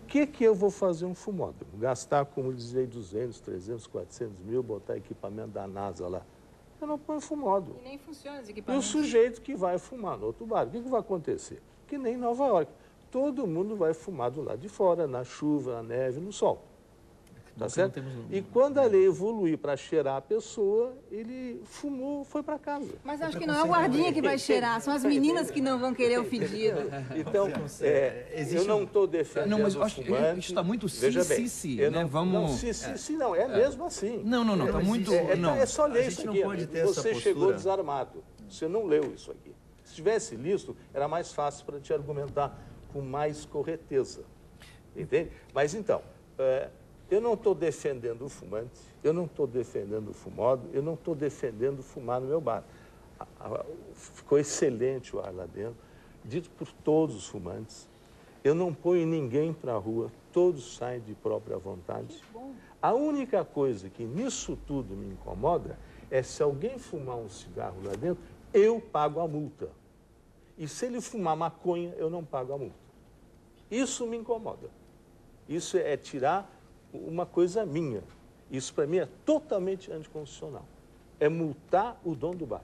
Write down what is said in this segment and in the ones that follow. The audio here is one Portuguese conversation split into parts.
Por que eu vou fazer um fumódromo? Gastar, como dizia, 200, 300, 400 mil, botar equipamento da NASA lá. Eu não ponho fumódromo. E nem funciona os E o equipamentos. sujeito que vai fumar no outro bar, o que vai acontecer? Que nem em Nova York. Todo mundo vai fumar do lado de fora, na chuva, na neve, no sol. Tá certo? E quando a lei evoluir para cheirar a pessoa, ele fumou, foi para casa. Mas acho que não é o guardinha que vai cheirar, são as meninas que não vão querer o fedido. Então, eu não estou defendendo não, mas eu o acho que fumante. isso está muito Veja bem, né? Vamos... Não, não, é mesmo assim. Não, está muito... É só ler isso aqui. Não pode ter Você essa chegou postura. desarmado, você não leu isso aqui. Se tivesse listo, era mais fácil para te argumentar com mais correteza. Entende? Mas então, eu não estou defendendo o fumante, eu não estou defendendo o fumódromo, eu não estou defendendo fumar no meu bar. Ficou excelente o ar lá dentro, dito por todos os fumantes. Eu não ponho ninguém para a rua, todos saem de própria vontade. A única coisa que nisso tudo me incomoda é se alguém fumar um cigarro lá dentro, eu pago a multa. E se ele fumar maconha, eu não pago a multa. Isso me incomoda. Isso é tirar uma coisa minha. Isso, para mim, é totalmente anticonstitucional. É multar o dono do bar.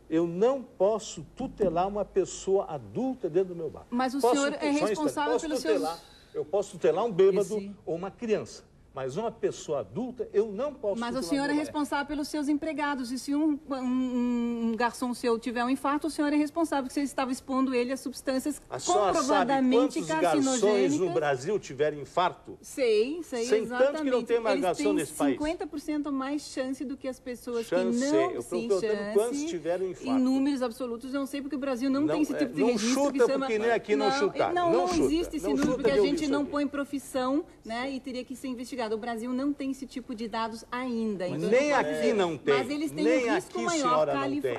Eu não posso tutelar uma pessoa adulta dentro do meu bar. Mas o senhor é responsável pelos seus... Eu posso tutelar um bêbado ou uma criança. Mas uma pessoa adulta, eu não posso... Mas o senhor é responsável pelos seus empregados. E se um garçom seu tiver um infarto, o senhor é responsável, porque você estava expondo ele a substâncias comprovadamente carcinogênicas. Garçons no Brasil tiveram infarto? Sei, Sem tanto que não tem mais garçom nesse país. 50% mais chance do que as pessoas que não... Eu estou perguntando quantos tiveram infarto. Em números absolutos, eu não sei, porque o Brasil não tem esse tipo de registro. Não chuta, porque nem aqui não chutaram. Não existe esse número, porque a gente não põe profissão, né, e teria que ser investigado. O Brasil não tem esse tipo de dados ainda. Então nem aqui não tem. Mas eles têm nem um risco aqui, maior.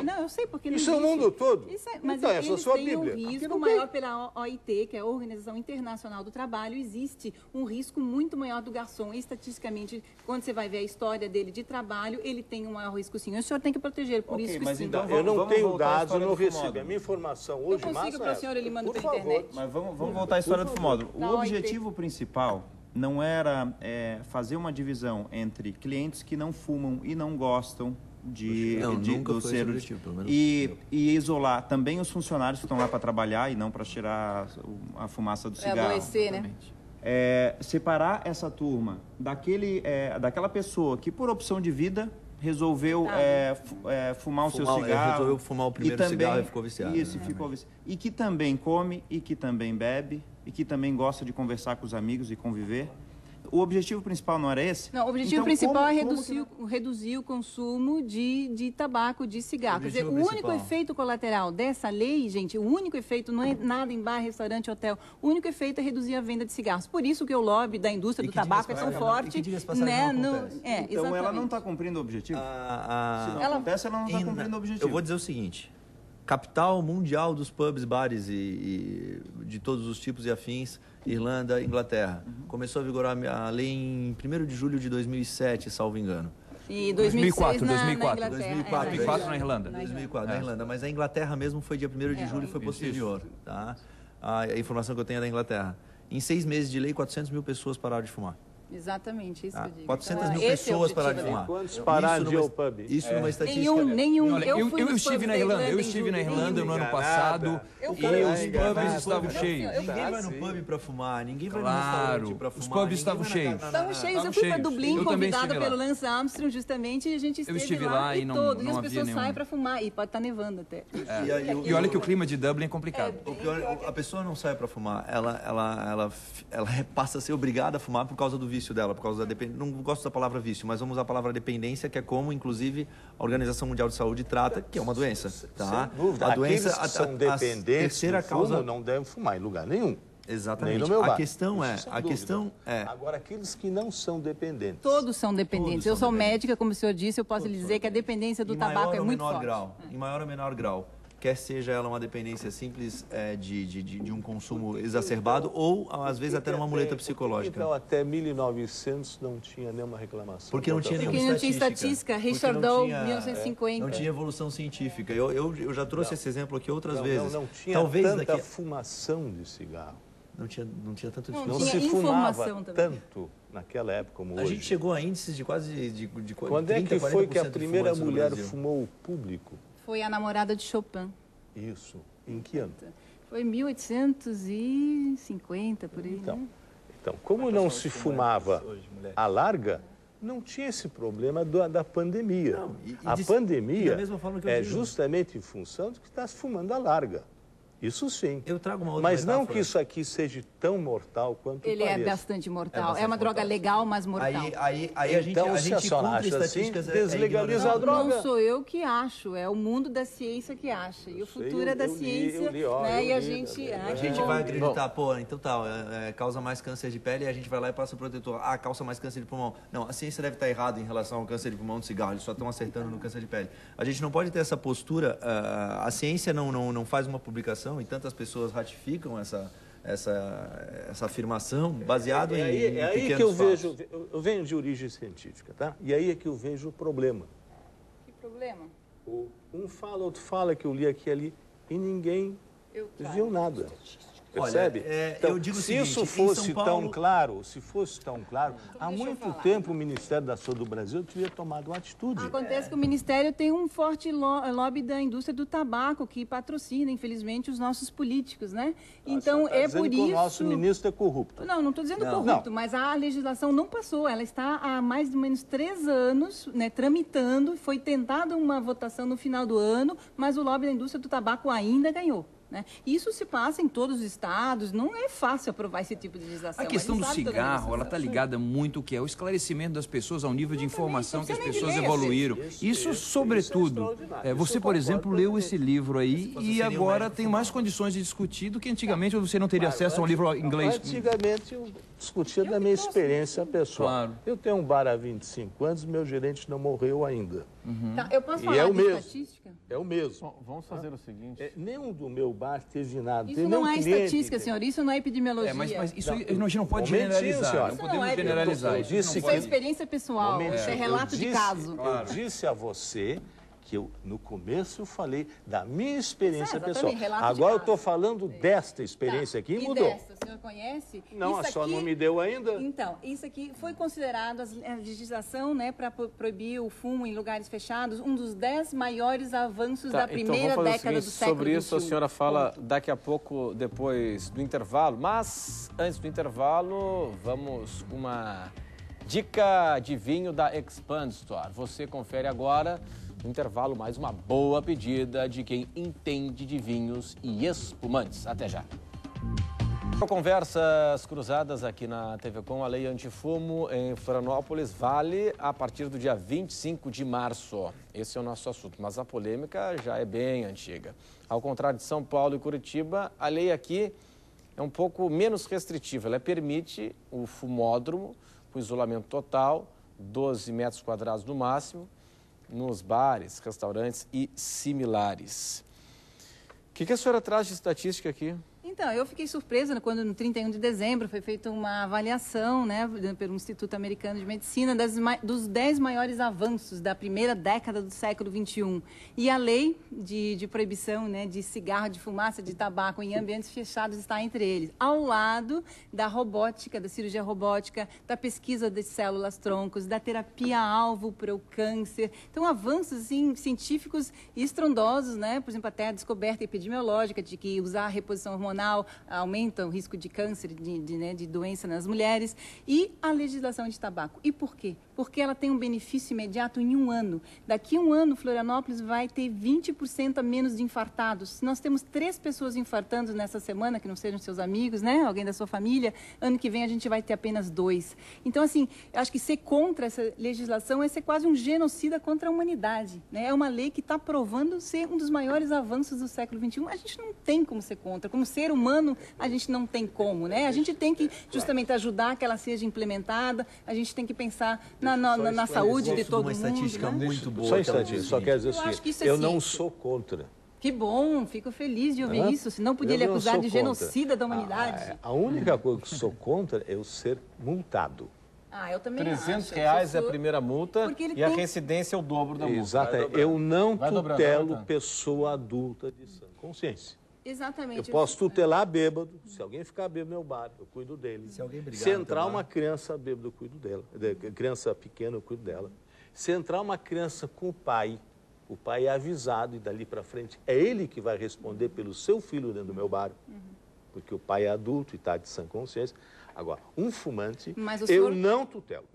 Não, eu sei porque não isso é o mundo todo. Mas então, eles sua têm Bíblia. um risco maior pela OIT, que é a Organização Internacional do Trabalho. Existe um risco muito maior do garçom. Estatisticamente, quando você vai ver a história dele de trabalho, ele tem um maior risco sim. O senhor tem que proteger, por isso que mas sim. Então, eu não tenho dados, eu não recebo. A minha informação hoje, eu consigo para o senhor, ele manda pela internet. Mas vamos voltar à história do fumódromo. O objetivo principal não era fazer uma divisão entre clientes que não fumam e não gostam do ser e isolar também os funcionários que estão lá para trabalhar e não para tirar a fumaça do cigarro. Adoecer, né? Separar essa turma daquela pessoa que por opção de vida resolveu fumar o seu cigarro. Resolveu fumar o primeiro cigarro e ficou viciado. Isso, ficou viciado. E que também come, e que também bebe, e que também gosta de conversar com os amigos e conviver. O objetivo principal não era esse? Não, o objetivo principal é reduzir o consumo de tabaco, de cigarro. Quer dizer, o único efeito colateral dessa lei, gente, o único efeito não é nada em bar, restaurante, hotel. O único efeito é reduzir a venda de cigarros. Por isso que o lobby da indústria do tabaco é tão forte. Né? Então ela não está cumprindo o objetivo? Se não acontece, ela não está cumprindo o objetivo. Eu vou dizer o seguinte, capital mundial dos pubs, bares e de todos os tipos e afins, Irlanda, Inglaterra. Começou a vigorar a lei em 1º de julho de 2007, salvo engano. E 2004 na Inglaterra. 2004 na Irlanda. 2004 na Irlanda, mas a Inglaterra mesmo foi dia 1º de julho e foi posterior. Tá? A informação que eu tenho é da Inglaterra. Em 6 meses de lei, 400 mil pessoas pararam de fumar. Exatamente, isso que eu digo. 400 mil pessoas pararam de fumar. Quantos pararam de ir ao pub? Isso numa estatística... Nenhum. Olha, eu estive na Irlanda. No ano passado e os pubs estavam cheios. Ninguém vai no pub para fumar, ninguém vai no restaurante para fumar. Os pubs estavam cheios. Estavam cheios. Eu fui para Dublin, convidada pelo Lance Armstrong, justamente, e a gente esteve lá e todo. E as pessoas saem para fumar. E pode estar nevando até. E olha que o clima de Dublin é complicado. O pior, a pessoa não sai para fumar, ela passa a ser obrigada a fumar por causa do vício dela, por causa da dependência. Não gosto da palavra vício, mas vamos usar a palavra dependência, que é como, inclusive, a Organização Mundial de Saúde trata, que é uma doença. Tá? Sem dúvida. A doença, Aqueles que são dependentes do fumo não devem fumar em lugar nenhum. Exatamente. Nem no meu bar. A questão é... Agora, aqueles que não são dependentes. Todos são dependentes. Eu sou médica, como o senhor disse, eu posso lhe dizer que a dependência do tabaco é muito forte. Em maior ou menor grau. Quer seja ela uma dependência simples de um consumo exacerbado ou, às vezes, até uma muleta psicológica. Então, até 1900 não tinha nenhuma reclamação. Porque não tinha nenhuma estatística. Richard Doe, 1950. Não tinha evolução científica. Eu já trouxe esse exemplo aqui outras vezes. Não tinha tanta fumação de cigarro. Não tinha tanto Não se fumava tanto naquela época como hoje. A gente chegou a índices de quase de 30, Quando é que foi que a primeira mulher fumou o público? Foi a namorada de Chopin. Isso. Em que ano? Foi em 1850, por aí. Então, como não se fumava à larga, não tinha esse problema da pandemia. A pandemia é justamente em função de que está se fumando à larga. Isso sim. Eu trago uma outra Mas não que isso aqui seja tão mortal quanto ele parece. É bastante mortal. É uma droga legal, mas mortal. Aí a gente cumpre estatísticas... Deslegaliza a droga. Não sou eu que acho, é o mundo da ciência que acha. E o futuro é da ciência. E a gente vai acreditar, pô, então causa mais câncer de pele e a gente vai lá e passa o protetor. Ah, causa mais câncer de pulmão. Não, a ciência deve estar errada em relação ao câncer de pulmão do cigarro. Eles só estão acertando no câncer de pele. A gente não pode ter essa postura. A ciência não faz uma publicação e tantas pessoas ratificam essa afirmação baseado em É aí que eu vejo, eu venho de origem científica, tá? E aí é que eu vejo o problema. Que problema? Um fala, outro fala que eu li aqui e ali e ninguém viu nada. Percebe? Olha, então, eu digo se o seguinte, isso fosse Paulo... tão claro, há muito tempo o Ministério da Saúde do Brasil teria tomado uma atitude. Acontece que o Ministério tem um forte lobby da indústria do tabaco que patrocina, infelizmente, os nossos políticos, né? Então, é por isso... que o nosso ministro é corrupto. Não estou dizendo corrupto, mas a legislação não passou. Ela está há mais ou menos 3 anos, né, tramitando. Foi tentada uma votação no final do ano, mas o lobby da indústria do tabaco ainda ganhou. Né? Isso se passa em todos os estados, não é fácil aprovar esse tipo de legislação. A questão do cigarro, ela está ligada muito ao que é o esclarecimento das pessoas, ao nível de informação que as pessoas evoluíram. Isso sobretudo. Você, por exemplo, leu esse livro aí e agora tem mais condições de discutir do que antigamente você não teria acesso a um livro em inglês. Antigamente eu discutia da minha experiência pessoal. Claro. Eu tenho um bar há 25 anos, meu gerente não morreu ainda. Tá, eu posso falar de estatística? É o mesmo. Vamos fazer o seguinte. Nenhum do meu bar teve nada. Isso não é estatística, senhor. Isso não é epidemiologia. Mas isso a gente não pode generalizar. Senhora. Não podemos generalizar. Isso é experiência pessoal. Isso é relato de caso. Eu disse a você que eu, no começo, eu falei da minha experiência pessoal. Agora eu estou falando desta experiência aqui e mudou. Desta, o senhor conhece? Não, a senhora não me deu ainda. Então, isso aqui foi considerado a legislação, né, para proibir o fumo em lugares fechados, um dos 10 maiores avanços da primeira década do século Sobre isso, XXI. a senhora fala daqui a pouco, depois do intervalo. Mas, antes do intervalo, vamos com uma dica de vinho da Expand Store. Você confere agora... No intervalo, mais uma boa pedida de quem entende de vinhos e espumantes. Até já. Conversas cruzadas aqui na TV Com. A lei antifumo em Florianópolis vale a partir do dia 25 de março. Esse é o nosso assunto, mas a polêmica já é bem antiga. Ao contrário de São Paulo e Curitiba, a lei aqui é um pouco menos restritiva. Ela permite o fumódromo com isolamento total, 12 metros quadrados no máximo, nos bares, restaurantes e similares. O que a senhora traz de estatística aqui? Então, eu fiquei surpresa quando no 31 de dezembro foi feita uma avaliação, né, pelo Instituto Americano de Medicina dos 10 maiores avanços da primeira década do século XXI. E a lei de proibição, né, de cigarro, de fumaça, de tabaco em ambientes fechados está entre eles, ao lado da robótica, da cirurgia robótica, da pesquisa de células-troncos, da terapia-alvo para o câncer. Então, avanços assim, científicos estrondosos, né, por exemplo, até a descoberta epidemiológica de que usar a reposição hormonal aumenta o risco de câncer, de doença nas mulheres, e a legislação de tabaco. E por quê? Porque ela tem um benefício imediato em 1 ano. Daqui a 1 ano, Florianópolis vai ter 20% a menos de infartados. Se nós temos 3 pessoas infartando nessa semana, que não sejam seus amigos, né? Alguém da sua família, ano que vem a gente vai ter apenas 2. Então, assim, eu acho que ser contra essa legislação é ser quase um genocida contra a humanidade, né? É uma lei que está provando ser um dos maiores avanços do século XXI. A gente não tem como ser contra. Como ser humano, a gente não tem como, né? A gente tem que justamente ajudar que ela seja implementada, a gente tem que pensar na saúde de todo mundo. Uma estatística muito boa. Só estatística, só quer dizer assim, eu não sou contra. Que bom, fico feliz de ouvir isso, senão podia lhe acusar de genocida da humanidade. A única coisa que sou contra é eu ser multado. Eu também R$300 é a primeira multa e a reincidência é o dobro da multa. Exato, eu não tutelo pessoa adulta de sã consciência. Exatamente. Eu posso tutelar bêbado. Se alguém ficar bêbado no meu bar, eu cuido dele. Se alguém brigar Se entrar no teu uma bar. criança bêbada, eu cuido dela. Criança pequena, eu cuido dela. Se entrar uma criança com o pai é avisado e dali para frente é ele que vai responder pelo seu filho dentro do meu bar. Porque o pai é adulto e está de sã consciência. Agora, um fumante, eu não tutelo.